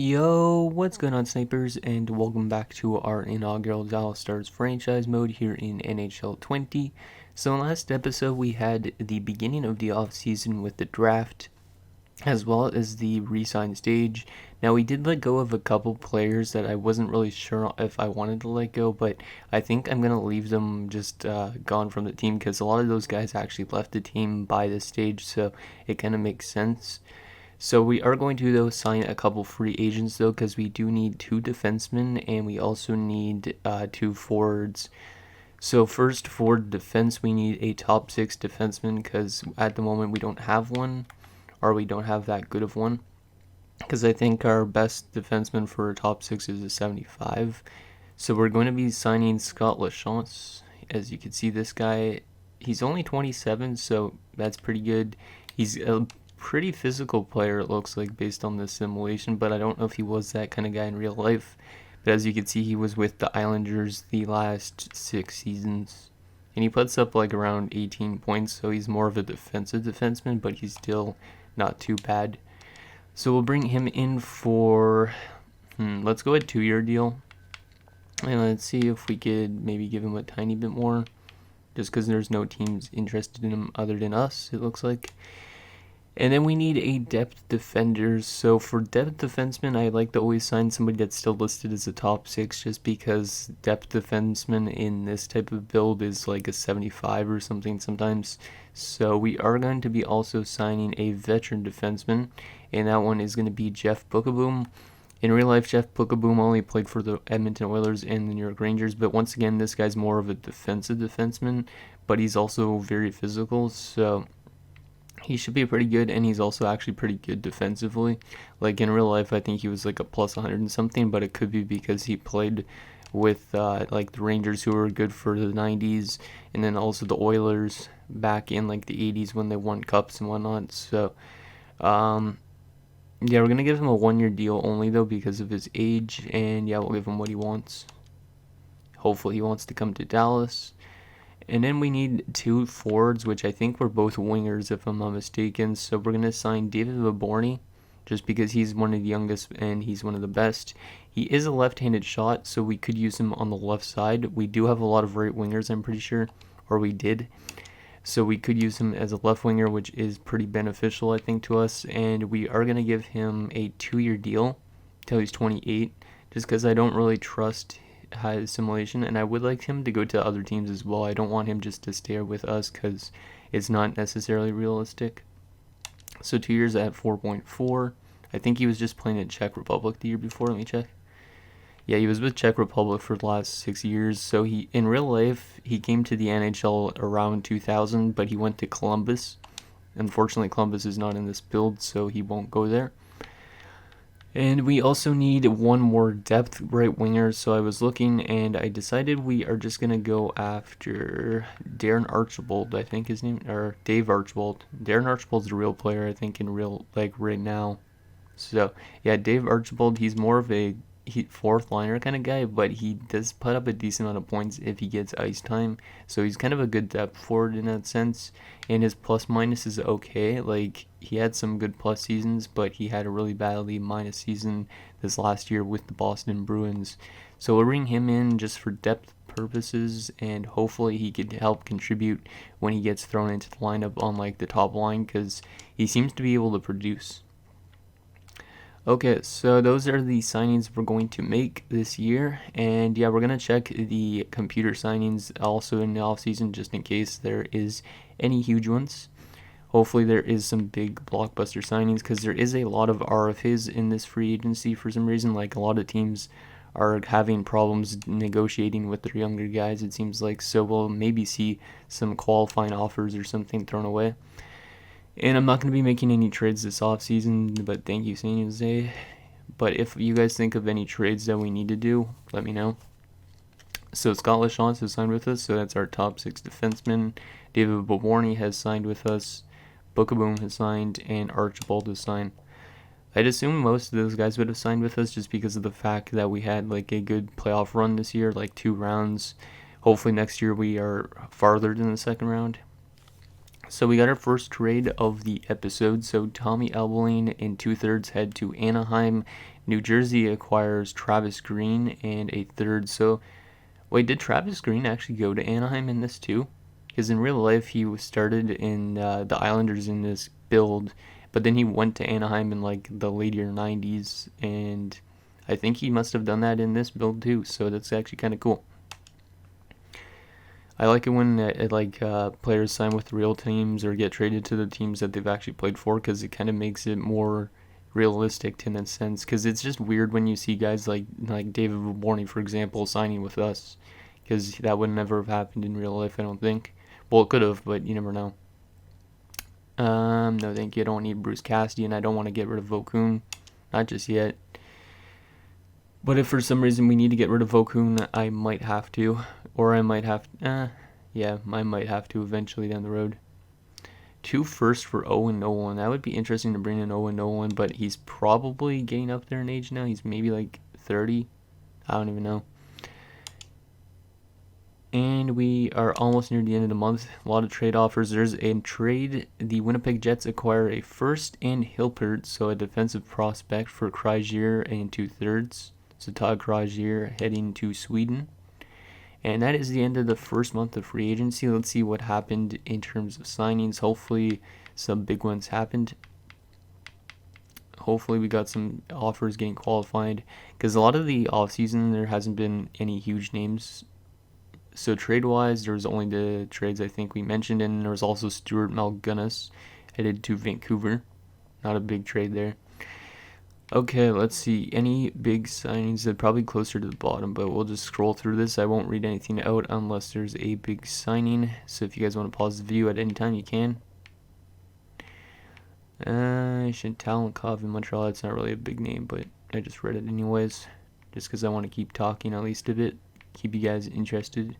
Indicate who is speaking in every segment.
Speaker 1: Yo, what's going on, snipers, and welcome back to our inaugural Dallas Stars franchise mode here in NHL 20. So in last episode we had the beginning of the offseason with the draft, as well as the re-sign stage. Now we did let go of a couple players that I wasn't really sure if I wanted to let go, but I think I'm going to leave them just gone from the team because a lot of those guys actually left the team by this stage, so it kind of makes sense. So we are going to, though, sign a couple free agents, though, because we do need 2 defensemen and we also need 2 forwards. So first, for defense, we need a top 6 defenseman because at the moment we don't have one, or we don't have that good of one. Because I think our best defenseman for top 6 is a 75. So we're going to be signing Scott Lachance. As you can see, this guy, he's only 27, so that's pretty good. He's a pretty physical player, it looks like, based on the simulation, but I don't know if he was that kind of guy in real life. But as you can see, he was with the Islanders the last 6 seasons, and he puts up like around 18 points, so he's more of a defensive defenseman, but he's still not too bad. So we'll bring him in for, let's go a 2-year deal, and let's see if we could maybe give him a tiny bit more, just because there's no teams interested in him other than us, it looks like. And then we need a depth defender. So for depth defenseman, I like to always sign somebody that's still listed as a top 6, just because depth defenseman in this type of build is like a 75 or something sometimes. So we are going to be also signing a veteran defenseman, and that one is going to be Jeff Bookeboom. In real life, Jeff Bookeboom only played for the Edmonton Oilers and the New York Rangers, but once again, this guy's more of a defensive defenseman, but he's also very physical, so he should be pretty good, and he's also actually pretty good defensively. Like in real life, I think he was like a plus 100 and something, but it could be because he played with like the Rangers, who were good for the 90s, and then also the Oilers back in like the 80s when they won cups and whatnot. So yeah, we're gonna give him a 1-year deal only, though, because of his age, and yeah, we'll give him what he wants. Hopefully he wants to come to Dallas. And then we need 2 forwards, which I think were both wingers, if I'm not mistaken. So we're going to sign David Vaborny, just because he's one of the youngest and he's one of the best. He is a left-handed shot, so we could use him on the left side. We do have a lot of right wingers, I'm pretty sure, or we did. So we could use him as a left winger, which is pretty beneficial, I think, to us. And we are going to give him a 2-year deal until he's 28, just because I don't really trust high simulation, and I would like him to go to other teams as well. I don't want him just to stay with us because it's not necessarily realistic. So 2 years at 4.4. I think he was just playing in Czech Republic the year before. Let me check. Yeah, he was with Czech Republic for the last 6 years. So he, in real life, he came to the NHL around 2000, but he went to Columbus. Unfortunately, Columbus is not in this build, so he won't go there. And we also need 1 more depth right winger, so I was looking and I decided we are just going to go after Darren Archibald, I think his name, or Dave Archibald. Darren Archibald's a real player, I think, in real, like, right now. So, yeah, Dave Archibald, he's more of a 4th liner kind of guy, but he does put up a decent amount of points if he gets ice time. So he's kind of a good depth forward in that sense, and his plus minus is okay. Like, he had some good plus seasons, but he had a really badly minus season this last year with the Boston Bruins. So we'll bring him in just for depth purposes, and hopefully he could help contribute when he gets thrown into the lineup on like the top line, because he seems to be able to produce. Okay, so those are the signings we're going to make this year, and yeah, we're going to check the computer signings also in the offseason, just in case there is any huge ones. Hopefully there is some big blockbuster signings, because there is a lot of RFAs in this free agency for some reason. Like, a lot of teams are having problems negotiating with their younger guys, it seems like, so we'll maybe see some qualifying offers or something thrown away. And I'm not going to be making any trades this offseason, but thank you, San Jose. But if you guys think of any trades that we need to do, let me know. So Scott Lachance has signed with us, so that's our top 6 defensemen. David Vaborny has signed with us. Bookeboom has signed, and Archibald has signed. I'd assume most of those guys would have signed with us just because of the fact that we had like a good playoff run this year, like 2 rounds. Hopefully next year we are farther than the second round. So we got our first trade of the episode. So Tommy Eberle in 2/3 head to Anaheim. New Jersey acquires Travis Green and a third. So wait, did Travis Green actually go to Anaheim in this too? Because in real life he was started in the Islanders in this build, but then he went to Anaheim in like the later 90s, and I think he must have done that in this build too. So that's actually kind of cool. I like it when players sign with real teams or get traded to the teams that they've actually played for, because it kind of makes it more realistic in a sense. Because it's just weird when you see guys like David Warney, for example, signing with us, because that would never have happened in real life, I don't think. Well, it could have, but you never know. No, thank you. I don't need Bruce Cassidy, and I don't want to get rid of Vokun, not just yet. But if for some reason we need to get rid of Vokun, I might have to. Or I might have yeah, I might have to eventually down the road. 2 firsts for Owen Nolan. That would be interesting to bring in Owen Nolan, but he's probably getting up there in age now. He's maybe like 30. I don't even know. And we are almost near the end of the month. A lot of trade offers. There's a trade. The Winnipeg Jets acquire a first and Hilpert, so a defensive prospect for Krejcier and 2/3. So Todd Krejcier heading to Sweden. And that is the end of the first month of free agency. Let's see what happened in terms of signings. Hopefully some big ones happened. Hopefully we got some offers getting qualified, because a lot of the offseason there hasn't been any huge names. So trade-wise, there was only the trades I think we mentioned, and there was also Stuart Malgunas headed to Vancouver. Not a big trade there. Okay, let's see. Any big signings? They're probably closer to the bottom, but we'll just scroll through this. I won't read anything out unless there's a big signing. So if you guys want to pause the video at any time, you can. Shantalenkov in Montreal. It's not really a big name, but I just read it anyways, just because I want to keep talking at least a bit, keep you guys interested.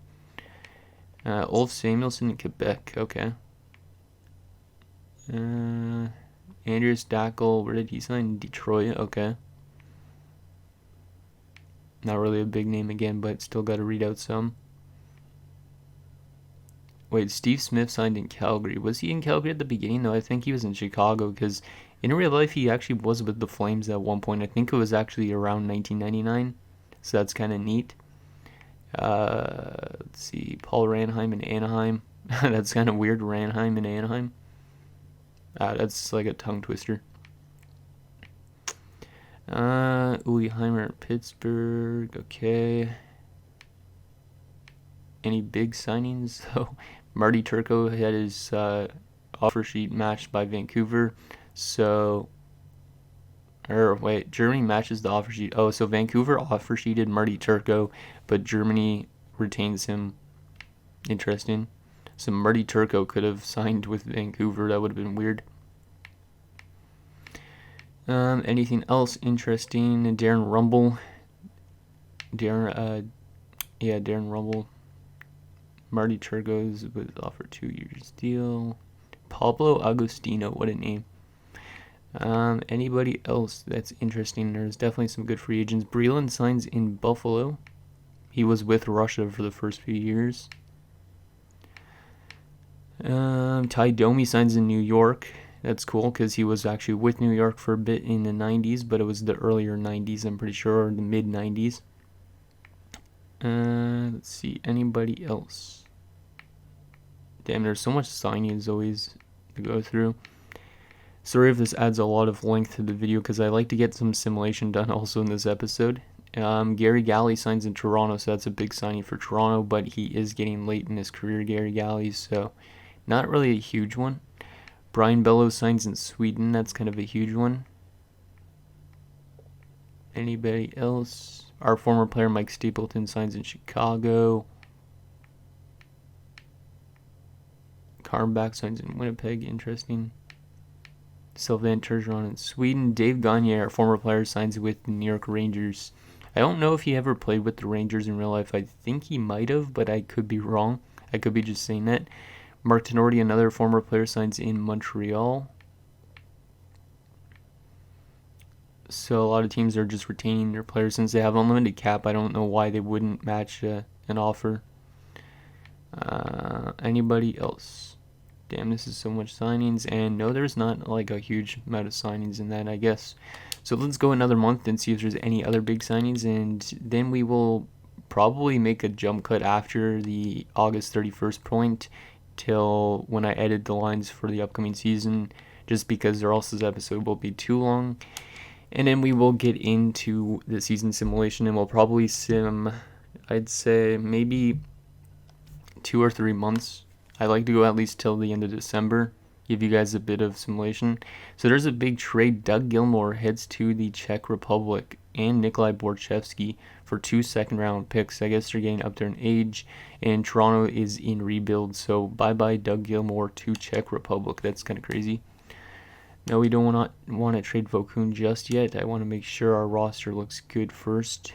Speaker 1: Ulf Samuelsson in Quebec. Okay. Andreas Dackel, where did he sign? Detroit, okay. Not really a big name again, but still got to read out some. Wait, Steve Smith signed in Calgary. Was he in Calgary at the beginning? No, I think he was in Chicago, because in real life he actually was with the Flames at one point. I think it was actually around 1999, so that's kind of neat. Let's see, Paul Ranheim in Anaheim. That's kind of weird, Ranheim in Anaheim. That's like a tongue twister. Uli Heimer at Pittsburgh. Okay. Any big signings? So Marty Turco had his offer sheet matched by Vancouver. So, or wait, Germany matches the offer sheet. Oh, so Vancouver offer sheeted Marty Turco, but Germany retains him. Interesting. So Marty Turco could have signed with Vancouver. That would have been weird. Anything else interesting? Darren Rumble. Darren Rumble. Marty Turco's with offer 2 years deal. Pablo Agostino, what a name. Anybody else that's interesting? There's definitely some good free agents. Breland signs in Buffalo. He was with Russia for the first few years. Ty Domi signs in New York. That's cool, because he was actually with New York for a bit in the 90s, but it was the earlier 90s, I'm pretty sure, or the mid 90s. Let's see, anybody else? Damn, there's so much signings always to go through. Sorry if this adds a lot of length to the video, because I like to get some simulation done also in this episode. Gary Galley signs in Toronto, so that's a big signing for Toronto, but he is getting late in his career, Gary Galley, so not really a huge one. Brian Bellows signs in Sweden, that's kind of a huge one. Anybody else? Our former player Mike Stapleton signs in Chicago. Carnback signs in Winnipeg, interesting. Sylvain Turgeon in Sweden. Dave Gagne, our former player, signs with the New York Rangers. I don't know if he ever played with the Rangers in real life. I think he might have, but I could be wrong. I could be just saying that. Mark Tenorti, another former player, signs in Montreal. So a lot of teams are just retaining their players since they have unlimited cap. I don't know why they wouldn't match an offer. Anybody else? Damn, this is so much signings, and no, there's not like a huge amount of signings in that, I guess. So let's go another month and see if there's any other big signings, and then we will probably make a jump cut after the August 31st point till when I edit the lines for the upcoming season, just because or else this episode will be too long. And then we will get into the season simulation, and we'll probably sim, I'd say maybe 2 or 3 months. I like to go at least till the end of December, give you guys a bit of simulation. So there's a big trade. Doug Gilmour heads to the Czech Republic and Nikolai Borchevsky for 2 second-round picks. I guess they're getting up there in age, and Toronto is in rebuild. So bye-bye Doug Gilmour to Czech Republic. That's kind of crazy. No, we don't want to trade Vokoun just yet. I want to make sure our roster looks good first,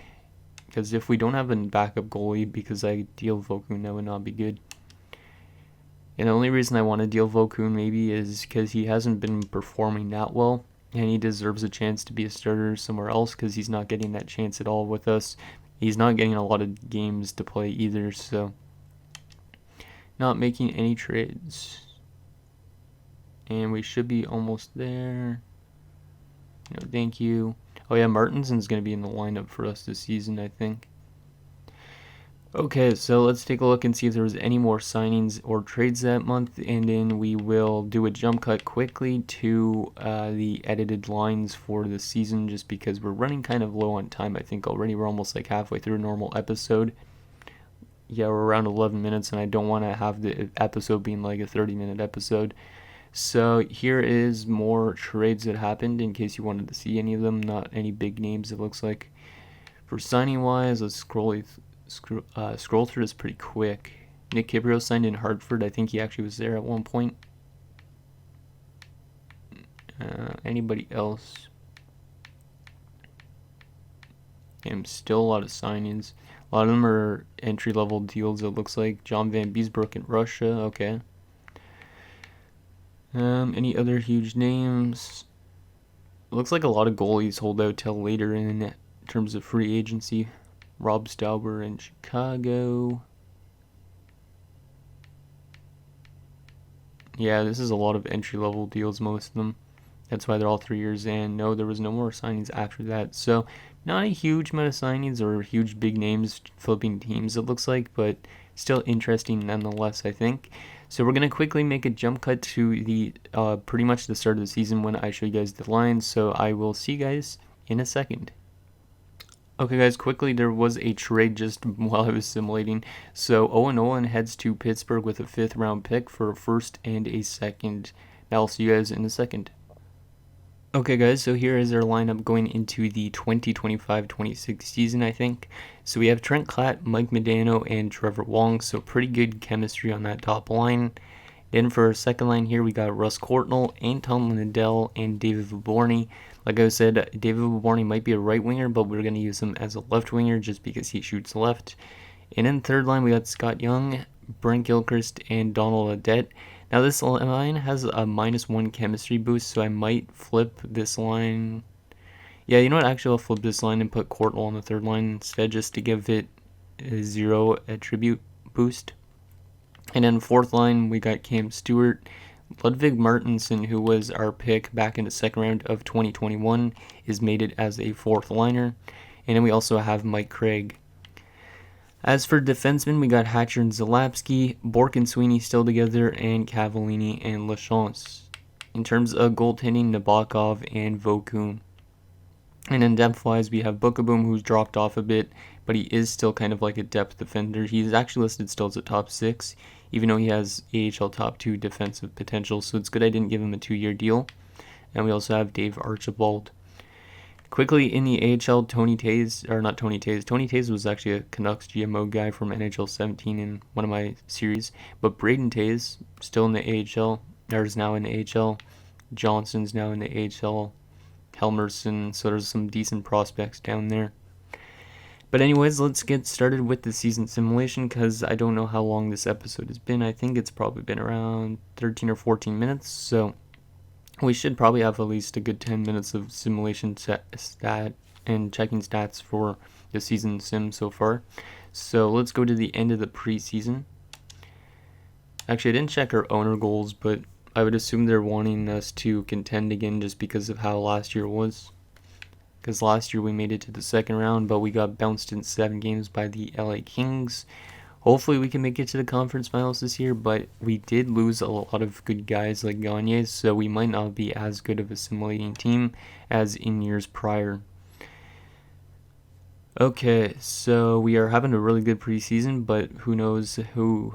Speaker 1: because if we don't have a backup goalie because I deal Vokoun, that would not be good. And the only reason I want to deal Vokoun maybe is because he hasn't been performing that well, and he deserves a chance to be a starter somewhere else because he's not getting that chance at all with us. He's not getting a lot of games to play either, so not making any trades. And we should be almost there. No, thank you. Oh yeah, Martinson's going to be in the lineup for us this season, I think. Okay, so let's take a look and see if there was any more signings or trades that month, and then we will do a jump cut quickly to the edited lines for the season, just because we're running kind of low on time, I think, already. We're almost like halfway through a normal episode. Yeah, we're around 11 minutes, and I don't want to have the episode being like a 30-minute episode. So here is more trades that happened in case you wanted to see any of them. Not any big names, it looks like. For signing-wise, let's scroll through this pretty quick. Nick Kibrio signed in Hartford. I think he actually was there at one point. Anybody else? And still a lot of signings. A lot of them are entry-level deals, it looks like. John Van Beesbrook in Russia. Okay. Any other huge names? It looks like a lot of goalies hold out till later in terms of free agency. Rob Stauber in Chicago. Yeah, this is a lot of entry-level deals, most of them. That's why they're all 3 years, and no, there was no more signings after that. So, not a huge amount of signings or huge big names flipping teams, it looks like, but still interesting nonetheless, I think. So we're going to quickly make a jump cut to the pretty much the start of the season when I show you guys the lines. So I will see you guys in a second. Okay guys, quickly, there was a trade just while I was simulating. So Owen Nolan heads to Pittsburgh with a 5th round pick for a 1st and a 2nd. Now I'll see you guys in a second. Okay guys, so here is our lineup going into the 2025-26 season, I think. So we have Trent Klatt, Mike Modano, and Trevor Wong, so pretty good chemistry on that top line. Then for our second line here, we got Russ Courtnall, Anton Lindell, and David Viborny. Like I said, David Viborny might be a right winger, but we're going to use him as a left winger just because he shoots left. And in third line, we got Scott Young, Brent Gilchrist, and Donald Audette. Now this line has a -1 chemistry boost, so I might flip this line. Yeah, you know what? Actually, I'll flip this line and put Courtnall on the third line instead, just to give it a 0 attribute boost. And then fourth line, we got Cam Stewart. Ludwig Martinson, who was our pick back in the second round of 2021, is mated as a 4th liner. And then we also have Mike Craig. As for defensemen, we got Hatcher and Zalapsky, Bork and Sweeney still together, and Cavallini and Lachance. In terms of goaltending, Nabokov and Vokoun. And in depth-wise, we have Bookaboo, who's dropped off a bit, but he is still kind of like a depth defender. He's actually listed still as a top 6, even though he has AHL top 2 defensive potential, so it's good I didn't give him a 2-year deal. And we also have Dave Archibald. Quickly in the AHL, Tony Taze was actually a Canucks GMO guy from NHL 17 in one of my series, but Braden Taze, still in the AHL, or is now in the AHL. Johnson's now in the AHL. Helmerson, so there's some decent prospects down there. But anyways, let's get started with the season simulation, because I don't know how long this episode has been. I think it's probably been around 13 or 14 minutes, so we should probably have at least a good 10 minutes of simulation stat and checking stats for the season sim so far. So let's go to the end of the preseason. Actually, I didn't check our owner goals, but I would assume they're wanting us to contend again just because of how last year was. Because last year we made it to the second round, but we got bounced in 7 games by the LA Kings. Hopefully we can make it to the conference finals this year, but we did lose a lot of good guys like Gagne, so we might not be as good of a simulating team as in years prior. Okay, so we are having a really good preseason, but who knows who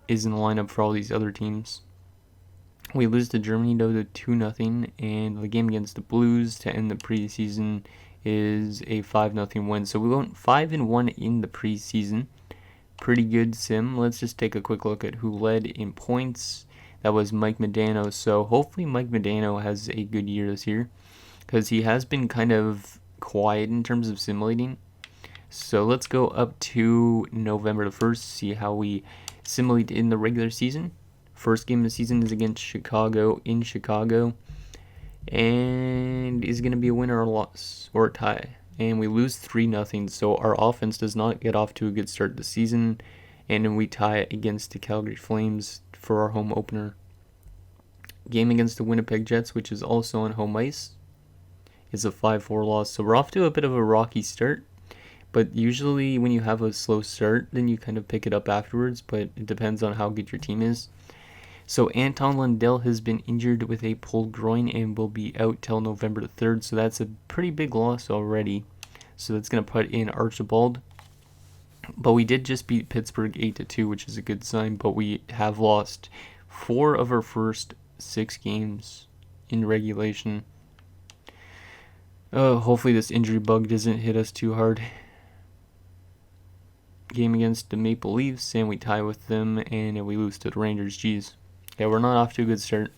Speaker 1: is in the lineup for all these other teams. We lose to Germany though to 2-0, and the game against the Blues to end the preseason is a 5-0 win. So we went 5-1 in the preseason. Pretty good sim. Let's just take a quick look at who led in points. That was Mike Medano. So hopefully Mike Medano has a good year this year, because he has been kind of quiet in terms of simulating. So let's go up to November the 1st, see how we simulate in the regular season. First game of the season is against Chicago in Chicago, and is going to be a win or a loss or a tie. And we lose 3-0, so our offense does not get off to a good start this season, and then we tie against the Calgary Flames for our home opener. Game against the Winnipeg Jets, which is also on home ice, is a 5-4 loss, so we're off to a bit of a rocky start. But usually when you have a slow start, then you kind of pick it up afterwards, but it depends on how good your team is. So Anton Lundell has been injured with a pulled groin and will be out till November the 3rd, so that's a pretty big loss already. So that's going to put in Archibald. But we did just beat Pittsburgh 8-2, which is a good sign, but we have lost 4 of our first 6 games in regulation. Oh, hopefully this injury bug doesn't hit us too hard. Game against the Maple Leafs, and we tie with them, and we lose to the Rangers. Jeez. Yeah, we're not off to a good start.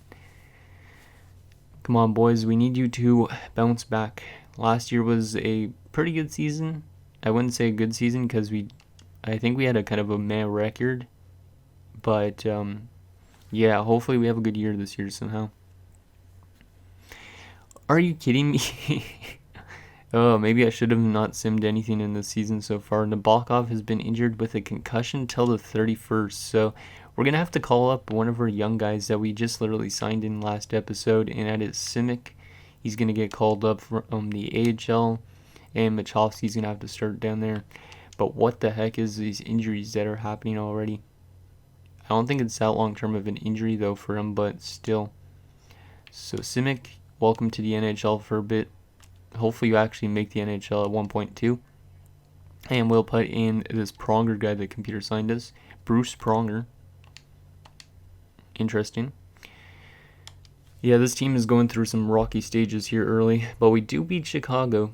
Speaker 1: Come on, boys. We need you to bounce back. Last year was a pretty good season. I wouldn't say a good season because I think we had a kind of a meh record. But, yeah, hopefully we have a good year this year somehow. Are you kidding me? Oh, maybe I should have not simmed anything in this season so far. Nabokov has been injured with a concussion till the 31st, so we're going to have to call up one of our young guys that we just literally signed in last episode, and that is Simic. He's going to get called up from the AHL, and Machovsky's going to have to start down there. But what the heck is these injuries that are happening already? I don't think it's that long-term of an injury, though, for him, but still. So Simic, welcome to the NHL for a bit. Hopefully you actually make the NHL at 1.2. And we'll put in this Pronger guy that computer signed us. Bruce Pronger. Interesting. Yeah, this team is going through some rocky stages here early. But we do beat Chicago.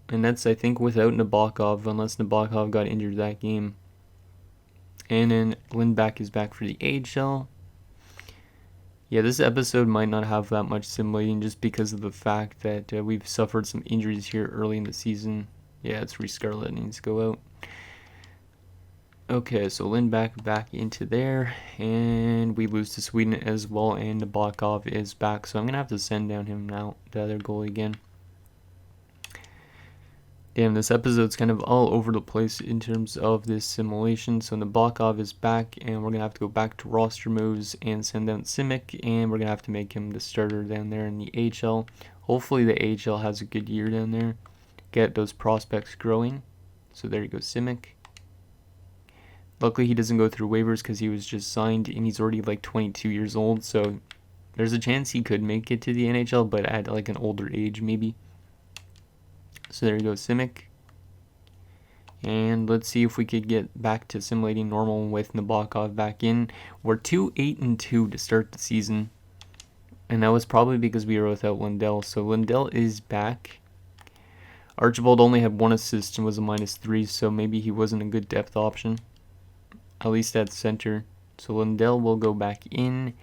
Speaker 1: And that's, I think, without Nabokov, unless Nabokov got injured that game. And then Lindback is back for the AHL. Yeah, this episode might not have that much simulating just because of the fact that we've suffered some injuries here early in the season. Yeah, it's Scarlett needs to go out. Okay, so Lindback back into there, and we lose to Sweden as well, and Nabokov is back, so I'm going to have to send down him now, the other goalie again. Damn, this episode's kind of all over the place in terms of this simulation. So Nabokov is back, and we're going to have to go back to roster moves and send down Simic, and we're going to have to make him the starter down there in the AHL. Hopefully the AHL has a good year down there. Get those prospects growing. So there you go, Simic. Luckily he doesn't go through waivers because he was just signed, and he's already like 22 years old. So there's a chance he could make it to the NHL, but at like an older age maybe. So there you go, Simic. And let's see if we could get back to simulating normal with Nabokov back in. We're 2-8-2 to start the season. And that was probably because we were without Lundell. So Lundell is back. Archibald only had 1 assist and was a -3, so maybe he wasn't a good depth option. At least at center. So Lundell will go back in.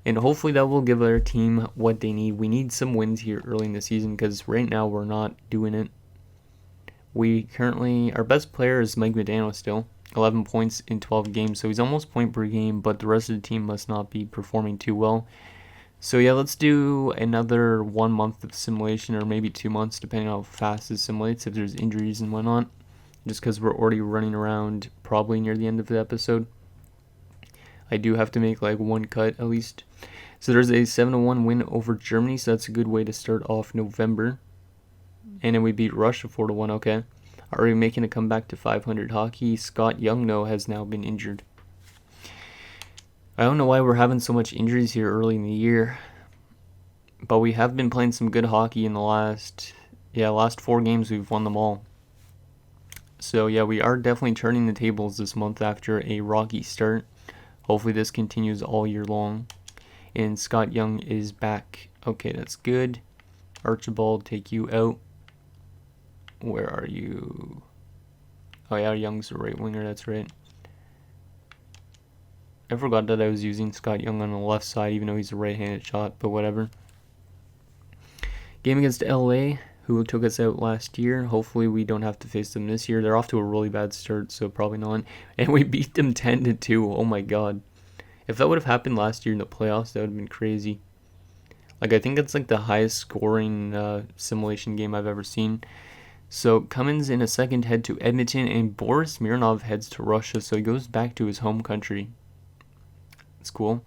Speaker 1: And hopefully that will give our team what they need. We need some wins here early in the season because right now we're not doing it. Our best player is Mike Medano still. 11 points in 12 games, so he's almost point per game, but the rest of the team must not be performing too well. So yeah, let's do another 1 month of simulation, or maybe 2 months, depending on how fast it simulates, if there's injuries and whatnot. Just because we're already running around probably near the end of the episode. I do have to make like one cut at least. So there's a 7-1 win over Germany, so that's a good way to start off November. And then we beat Russia 4-1, okay. Are we making a comeback to 500 hockey? Scott Youngno has now been injured. I don't know why we're having so much injuries here early in the year, but we have been playing some good hockey in the last 4 games. We've won them all. So yeah, we are definitely turning the tables this month after a rocky start. Hopefully this continues all year long. And Scott Young is back. Okay, that's good. Archibald, take you out. Where are you? Oh yeah, Young's the right winger, that's right. I forgot that I was using Scott Young on the left side, even though he's a right-handed shot, but whatever. Game against LA, who took us out last year. Hopefully we don't have to face them this year. They're off to a really bad start, so probably not. And we beat them 10-2. Oh my god. If that would have happened last year in the playoffs, that would have been crazy. Like, I think it's like the highest scoring simulation game I've ever seen. So Cummins in a second head to Edmonton, and Boris Mironov heads to Russia, so he goes back to his home country. It's cool.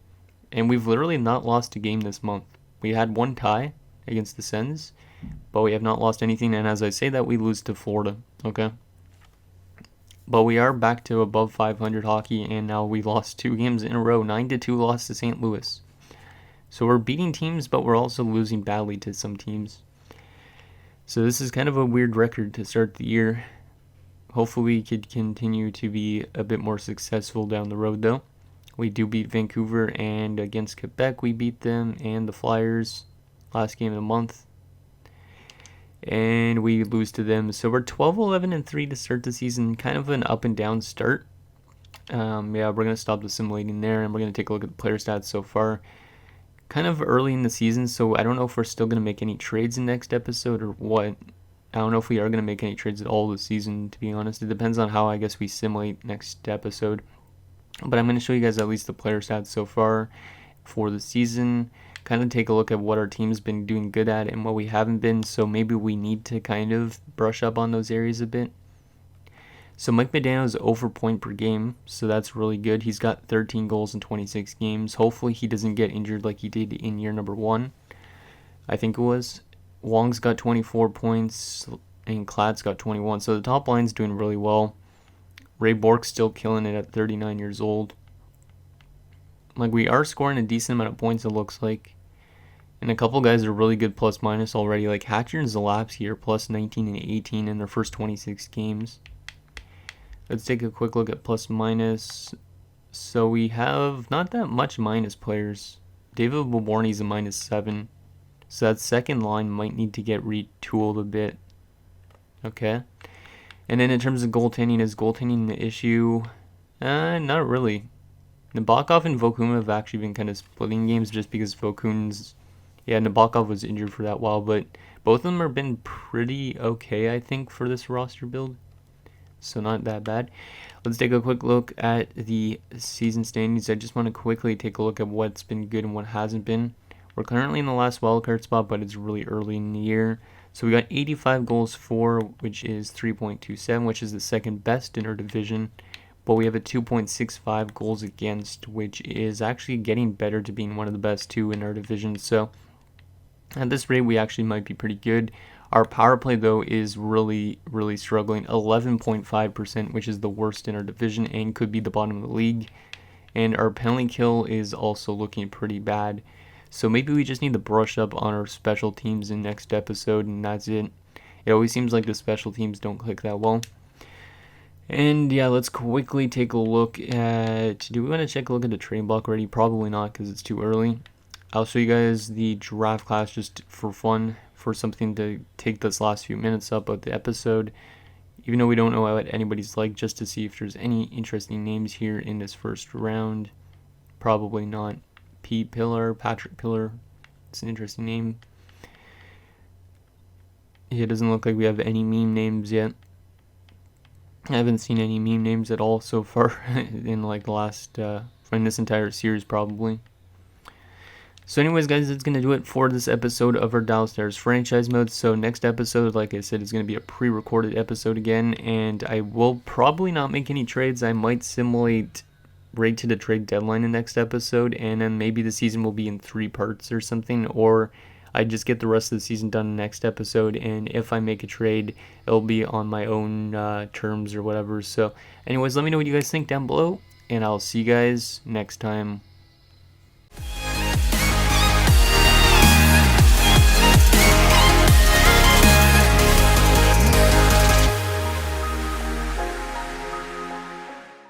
Speaker 1: And we've literally not lost a game this month. We had one tie against the Sens, but we have not lost anything, and as I say that, we lose to Florida, okay? But we are back to above 500 hockey, and now we lost 2 games in a row. 9-2 loss to St. Louis. So we're beating teams, but we're also losing badly to some teams. So this is kind of a weird record to start the year. Hopefully we could continue to be a bit more successful down the road, though. We do beat Vancouver, and against Quebec we beat them, and the Flyers last game of the month. And we lose to them. So we're 12-11-3 to start the season. Kind of an up and down start. Yeah, we're going to stop the simulating there, and we're going to take a look at the player stats so far. Kind of early in the season, so I don't know if we're still going to make any trades in next episode or what. I don't know if we are going to make any trades at all this season, to be honest. It depends on how I guess we simulate next episode. But I'm going to show you guys at least the player stats so far for the season. Kind of take a look at what our team's been doing good at and what we haven't been. So maybe we need to kind of brush up on those areas a bit. So Mike Modano's over point per game, so that's really good. He's got 13 goals in 26 games. Hopefully he doesn't get injured like he did in year number 1. I think it was. Wong's got 24 points and Klatt's got 21. So the top line's doing really well. Ray Bork's still killing it at 39 years old. Like, we are scoring a decent amount of points, it looks like. And a couple guys are really good plus minus already. Like Hatcher and Zalapsky here, plus 19 and 18 in their first 26 games. Let's take a quick look at plus minus. So we have not that much minus players. David Boborny's a -7. So that second line might need to get retooled a bit. Okay. And then in terms of goaltending, is goaltending the issue? Not really. Nabokov and Vokun have actually been kind of splitting games just because Vokun's... Yeah, Nabokov was injured for that while, but both of them have been pretty okay, I think, for this roster build. So not that bad. Let's take a quick look at the season standings. I just want to quickly take a look at what's been good and what hasn't been. We're currently in the last wildcard spot, but it's really early in the year. So we got 85 goals for, which is 3.27, which is the second best in our division. But we have a 2.65 goals against, which is actually getting better to being one of the best too in our division. So at this rate, we actually might be pretty good. Our power play, though, is really, really struggling. 11.5%, which is the worst in our division and could be the bottom of the league. And our penalty kill is also looking pretty bad. So maybe we just need to brush up on our special teams in next episode, and that's it. It always seems like the special teams don't click that well. And yeah, let's quickly take a look at... Do we want to check a look at the trade block already? Probably not, because it's too early. I'll show you guys the draft class just for fun, for something to take this last few minutes up of the episode. Even though we don't know what anybody's like, just to see if there's any interesting names here in this first round. Probably not. Pete Pillar, Patrick Pillar. It's an interesting name. It doesn't look like we have any meme names yet. I haven't seen any meme names at all so far in like the last, in this entire series probably. So anyways, guys, that's going to do it for this episode of our Dallas Stars franchise mode. So next episode, like I said, is going to be a pre-recorded episode again, and I will probably not make any trades. I might simulate right to the trade deadline in next episode, and then maybe the season will be in 3 parts or something, or I just get the rest of the season done in next episode, and if I make a trade, it'll be on my own terms or whatever. So anyways, let me know what you guys think down below, and I'll see you guys next time.